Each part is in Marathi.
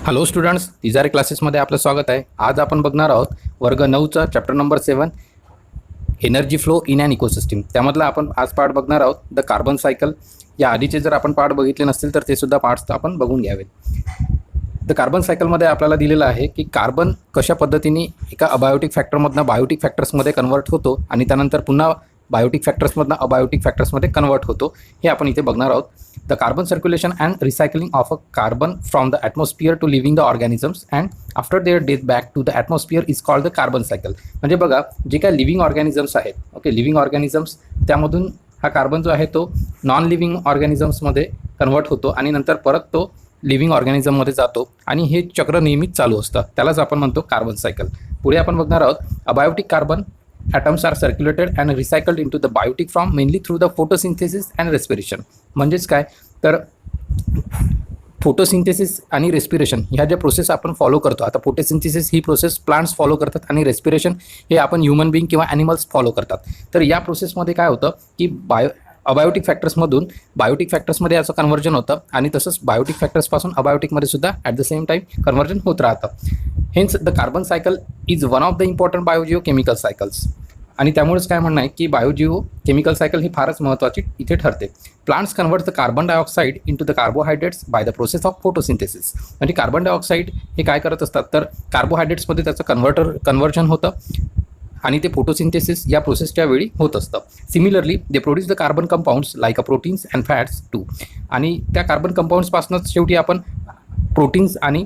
हॅलो स्टुडंट्स, तिजारे क्लासेसमध्ये आपलं स्वागत आहे. आज आपण बघणार आहोत वर्ग 9चा chapter number 7 energy flow in an ecosystem. त्यामधला आपण आज पार्ट बघणार आहोत द कार्बन सायकल. या आधीचे जर आपण पार्ट बघितले नसतील तर ते सुद्धा पार्ट्स आपण बघून घ्यावेत. द कार्बन सायकलमध्ये आपल्याला दिलेलं आहे की कार्बन कशा पद्धतीने एका अबायोटिक फॅक्टरमधनं बायोटिक फॅक्टर्समध्ये कन्वर्ट होतो आणि त्यानंतर पुन्हा बायोटिक फॅक्टर्समधनं अबायोटिक फॅक्टर्समध्ये कन्वर्ट होतो, हे आपण इथे बघणार आहोत. The carbon circulation and recycling of a carbon from the atmosphere to living the organisms and after their death back to the atmosphere is called the carbon cycle. म्हणजे बघा, जे काय लिव्हिंग ऑर्गॅनिझम्स आहेत, ओके, लिव्हिंग ऑर्गॅनिझम्स, त्यामधून हा कार्बन जो आहे तो नॉन लिव्हिंग ऑर्गॅनिझम्समध्ये कन्वर्ट होतो आणि नंतर परत तो लिव्हिंग ऑर्गॅनिझममध्ये जातो आणि हे चक्र नेहमीच चालू असतं. त्यालाच आपण म्हणतो कार्बन सायकल. पुढे आपण बघणार आहोत abiotic carbon atoms are circulated and recycled into the biotic form mainly through the photosynthesis and respiration. म्हणजेच काय तर फोटोसिंथेसिस आणि रेस्पिरेशन ह्या ज्या प्रोसेस आपण फॉलो करतो. आता फोटोसिंथेसिस ही प्रोसेस प्लांट्स फॉलो करतात आणि रेस्पिरेशन हे आपण ह्युमन बिंग किंवा ॲनिमल्स फॉलो करतात. तर या प्रोसेसमध्ये काय होतं की अबायोटिक फॅक्टर्समधून बायोटिक फॅक्टर्समध्ये याचं कन्व्हर्जन होतं आणि तसंच बायोटिक फॅक्टर्सपासून अबायोटिकमध्ये सुद्धा at the same time conversion होत राहतं. Hence the carbon cycle is one of the important biogeochemical cycles. आणि त्यामुळेच काय म्हणणं आहे की बायोजिओ केमिकल सायकल ही फारच महत्त्वाची इथे ठरते. Plants convert the carbon dioxide in to the carbohydrates by the process of photosynthesis. म्हणजे कार्बन डायऑक्साईड हे काय करत असतात तर कार्बोहायड्रेट्समध्ये त्याचं कन्व्हर्जन होतं आणि ते फोटोसिंथेसिस या प्रोसेसच्या वेळी होत असतं. Similarly they produce the carbon compounds like a proteins and fats too. आणि त्या कार्बन कंपाऊंड्सपासूनच शेवटी आपण प्रोटीन्स आणि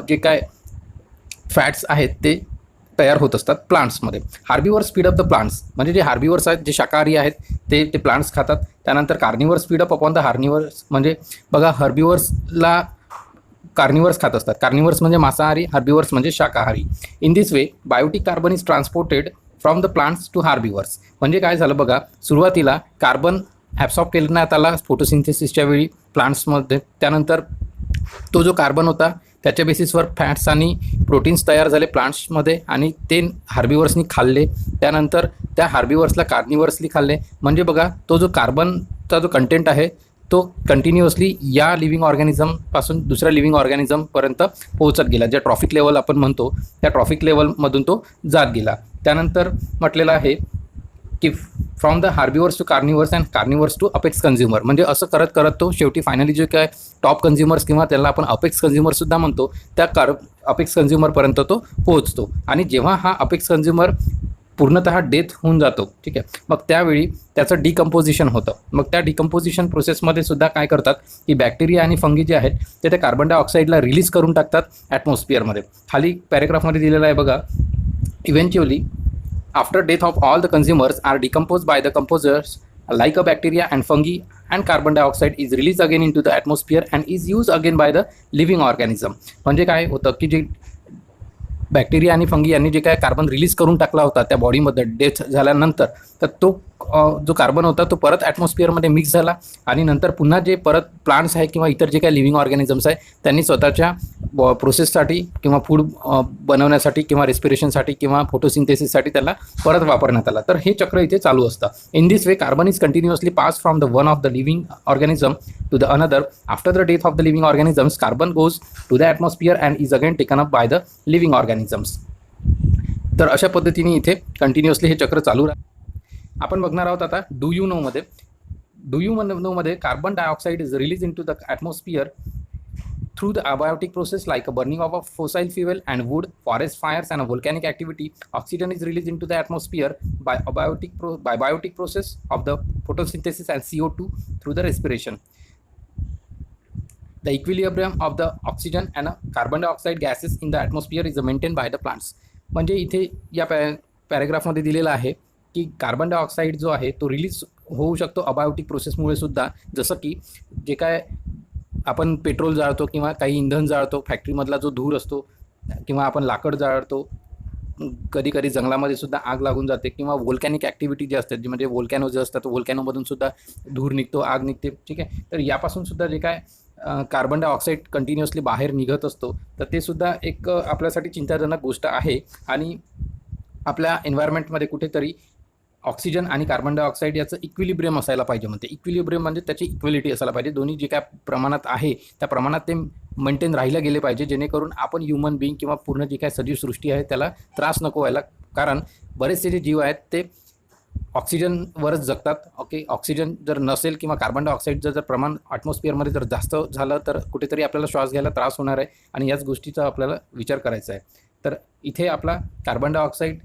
जे काय फॅट्स आहेत ते तयार होत असतात प्लांट्समध्ये. हार्बिवर्स स्पीड अप द प्लांट्स, म्हणजे जे हार्बिवर्स आहेत, जे शाकाहारी आहेत, ते प्लांट्स खातात. त्यानंतर carnivores speed up upon the herbivores, म्हणजे बघा हर्बिवर्सला कार्निवर्स खात असतात. कार्निवर्स म्हणजे मांसाहारी, हार्बिवर्स म्हणजे शाकाहारी. In this way biotic carbon is transported from the plants to herbivores. म्हणजे काय झालं बघा, सुरुवातीला कार्बन ॲब्सॉर्ब करण्यात आला फोटोसिंथेसिसच्या वेळी प्लांट्समध्ये. त्यानंतर तो जो कार्बन होता त्याच्या बेसिसवर फॅट्स आणि प्रोटीन्स तयार झाले प्लांट्समध्ये आणि ते हार्बिवर्सनी खाल्ले. त्यानंतर त्या हार्बिवर्सला कार्निवर्सली खाल्ले. म्हणजे बघा, तो जो कार्बनचा जो कंटेंट आहे तो कंटिन्युअसली या लिव्हिंग ऑर्गॅनिझमपासून दुसऱ्या लिव्हिंग ऑर्गॅनिझमपर्यंत पोहोचत गेला. ज्या ट्रॉफिक लेवल आपण म्हणतो त्या ट्रॉफिक लेवलमधून तो जात गेला. त्यानंतर म्हटलेलं आहे की from the herbivores to carnivores and carnivores to apex consumer. म्हणजे असं करत करत तो शेवटी फायनली जे काय टॉप कन्झ्युमर्स किंवा त्याला आपण अपेक्स कन्झ्युमरसुद्धा म्हणतो त्या अपेक्स कन्झ्युमरपर्यंत तो पोहोचतो. आणि जेव्हा हा अपेक्स कन्झ्युमर पूर्णतः डेथ होऊन जातो, ठीक आहे, मग त्यावेळी त्याचं डिकम्पोजिशन होतं. मग त्या डिकम्पोजिशन प्रोसेसमध्ये सुद्धा काय करतात की बॅक्टेरिया आणि फंगी जे आहेत ते त्या कार्बन डायऑक्साईडला रिलीज करून टाकतात ॲटमॉस्फिअरमध्ये. खाली पॅरेग्राफमध्ये दिलेलं आहे बघा, eventually after death of all the consumers are decomposed by the composers like a bacteria and fungi and carbon dioxide is released again into the atmosphere and is used again by the living organism. म्हणजे काय होतं की जे बॅक्टेरिया आणि फंगी यांनी जे काय कार्बन रिलीज करून टाकला होता त्या बॉडीमध्ये डेथ झाल्यानंतर, तर तो जो कार्बन होता तो परत ॲटमॉस्फिअरमध्ये मिक्स झाला आणि नंतर पुन्हा जे परत प्लांट्स आहे किंवा इतर जे काही लिव्हिंग ऑर्गॅनिझम्स आहे त्यांनी स्वतःच्या प्रोसेससाठी किंवा फूड बनवण्यासाठी किंवा रेस्पिरेशनसाठी किंवा फोटोसिंथेसिससाठी त्याला परत वापरण्यात आला. तर हे चक्र इथे चालू असतं. In this way carbon is continuously pass from the one of the living organism to the another. After the death of the living organisms carbon goes to the atmosphere and is again taken up by the living organisms. तर अशा पद्धतीने इथे कंटिन्युअसली हे चक्र चालू राहतं. आपण बघणार आहोत आता डू यू नोमध्ये carbon dioxide is release in to the atmosphere through the abiotic process like a burning of a fossil fuel and wood, forest fires and a volcanic activity. Oxygen is released into the atmosphere by biotic process of the photosynthesis and CO2 through the respiration. The equilibrium of the oxygen and carbon dioxide gases in the atmosphere is maintained by the plants. म्हणजे इथे या पॅरेग्राफमध्ये दिलेलं आहे की कार्बन डायऑक्साईड जो आहे तो रिलीज होऊ शकतो अबायोटिक प्रोसेसमुळे सुद्धा. जसं की जे काय आपण पेट्रोल जाळतो किंवा काही इंधन जाळतो, फॅक्टरीमधला जो धूर असतो किंवा आपण लाकड जाळतो, कधी कधी जंगलामध्ये सुद्धा आग लागून जाते किंवा व्होल्कॅनिक ॲक्टिव्हिटी जे असतात, म्हणजे व्होल्कॅनो जे असतात व्होल्कॅनोमधून सुद्धा धूर निघतो, आग निघते, ठीक आहे. तर यापासून सुद्धा जे काय कार्बन डायऑक्साईड कंटिन्युअसली बाहेर निघत असतो तर ते सुद्धा एक आपल्यासाठी चिंताजनक गोष्ट आहे आणि आपल्या एन्व्हायरमेंटमध्ये कुठेतरी ऑक्सिजन आणि कार्बन डायऑक्साईड याचं इक्विलिब्रियम असायला पाहिजे. म्हणते इक्विलिब्रियम म्हणजे त्याची इक्वेलिटी असायला पाहिजे. दोन्ही जे काय प्रमाणात आहे त्या प्रमाणात ते मेंटेन राहिलं गेले पाहिजे, जेणेकरून आपण ह्युमन बिईंग किंवा पूर्ण जी काय सजीव सृष्टी आहे त्याला त्रास नको व्हायला. कारण बरेचसे जे जीव आहेत ते ऑक्सिजनवरच जगतात. ओके, ऑक्सिजन जर नसेल किंवा कार्बन डायऑक्साईडचं जर प्रमाण ॲटमॉस्फिअरमध्ये जर जास्त झालं तर कुठेतरी आपल्याला श्वास घ्यायला त्रास होणार आहे आणि याच गोष्टीचा आपल्याला विचार करायचा आहे. तर इथे आपला carbon dioxide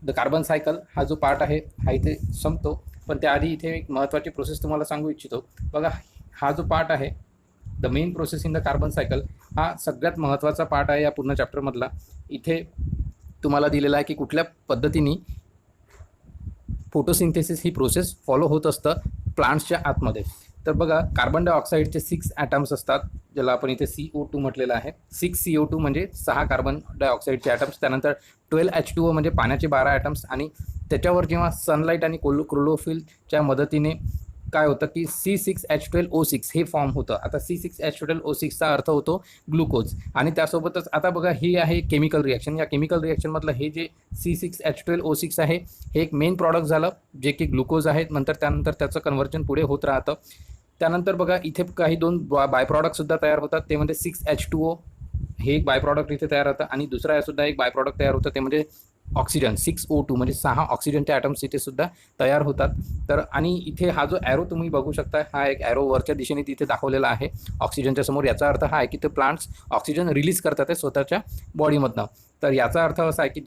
the carbon cycle हा जो पार्ट आहे हा इथे संपतो. पण त्याआधी इथे एक महत्त्वाची प्रोसेस तुम्हाला सांगू इच्छितो. बघा, हा जो पार्ट आहे the main process in the carbon cycle हा सगळ्यात महत्त्वाचा पार्ट आहे या पूर्ण चॅप्टरमधला. इथे तुम्हाला दिलेला आहे की कुठल्या पद्धतीने फोटोसिंथेसिस ही प्रोसेस फॉलो होत असतं प्लांट्सच्या आतमध्ये. तर बघा, कार्बन डायऑक्साईडचे 6 ॲटम्स असतात, ज्याला आपण इथे CO2 म्हटलेलं आहे. 6 CO2 म्हणजे 6 कार्बन डायऑक्साईडचे ॲटम्स. त्यानंतर 12 H2O म्हणजे पाण्याचे 12 ॲटम्स. आणि त्याच्यावर जेव्हा सनलाईट आणि क्लोरोफिलच्या मदतीने काय होतं की C6H12O6 हे फॉर्म होतं. आता C6H12O6चा अर्थ होतो ग्लुकोज. आणि त्यासोबतच आता बघा, ही आहे केमिकल रिॲक्शन. या केमिकल रिॲक्शनमधलं हे जे C6H12O6 आहे हे एक मेन प्रॉडक्ट झालं, जे की ग्लुकोज आहे. त्यानंतर त्याचं कन्व्हर्जन पुढे होत राहतं. त्यानंतर बघा, इथे काही 2 बाय प्रॉडक्टसुद्धा तयार होतात. ते म्हणजे 6H2O हे एक बाय प्रॉडक्ट इथे तयार होतं आणि दुसरा सुद्धा एक बाय प्रॉडक्ट तयार होतं, ते म्हणजे ऑक्सिजन 6O2 म्हणजे 6 ऑक्सिजनचे ॲटम्स इथे सुद्धा तयार होतात. तर आणि इथे हा जो ॲरो तुम्ही बघू शकता, हा एक ॲरो वरच्या दिशेने तिथे दाखवलेला आहे ऑक्सिजनच्या समोर. याचा अर्थ हा आहे की ते प्लांट्स ऑक्सिजन रिलीज करतात आहे स्वतःच्या बॉडीमधनं. तर याचा अर्थ असा आहे की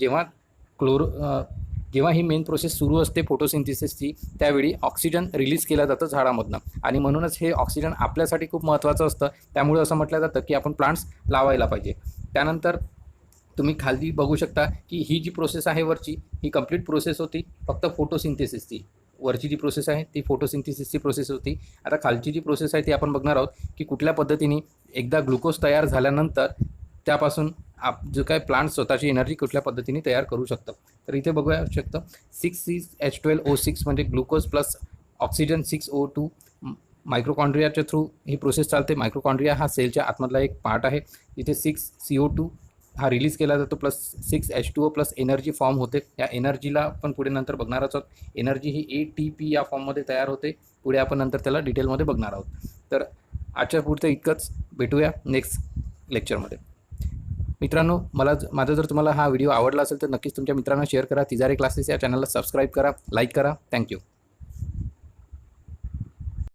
जेव्हा ही मेन प्रोसेस सुरू असते फोटोसिंथेसिसची, त्यावेळी ऑक्सिजन रिलीज केलं जातं झाडामधनं. आणि म्हणूनच हे ऑक्सिजन आपल्यासाठी खूप महत्त्वाचं असतं. त्यामुळे असं म्हटलं जातं की आपण प्लांट्स लावायला पाहिजे. त्यानंतर तुम्ही खाली बघू शकता की ही जी प्रोसेस आहे वरची, ही कंप्लीट प्रोसेस होती फक्त फोटोसिंथेसिसची. वरची जी प्रोसेस आहे ती फोटोसिंथेसिसची प्रोसेस होती. आता खालची जी प्रोसेस आहे ती आपण बघणार आहोत की कुठल्या पद्धतीने एकदा ग्लुकोज तयार झाल्यानंतर त्यापासून जो काय प्लांट स्वतःची एनर्जी कुठल्या पद्धतीने तयार करू शकतं. तर इथे बघूया शकतं 6H12O6 म्हणजे ग्लुकोज प्लस ऑक्सिजन 6O2 मायक्रोकॉन्ड्रियाच्या थ्रू ही प्रोसेस चालते. मायक्रोकॉन्ड्रिया हा सेलच्या आतमधला एक पार्ट आहे. इथे 6CO2 हा रिलीज केला जातो plus 6H2O plus energy form होते. या एनर्जीला आपण पुढे नंतर बघणारच आहोत. एनर्जी ही ATP या फॉर्ममध्ये तयार होते. पुढे आपण नंतर त्याला डिटेलमध्ये बघणार आहोत. तर आजच्या पुरतं इतकंच. भेटूया नेक्स्ट लेक्चरमध्ये. मित्रांनो, माझा जर तुम्हाला हा व्हिडिओ आवडला असेल तर नक्कीच तुमच्या मित्रांना शेअर करा. तिजारे क्लासेस या चॅनलला सबस्क्राईब करा, लाईक करा. थँक्यू.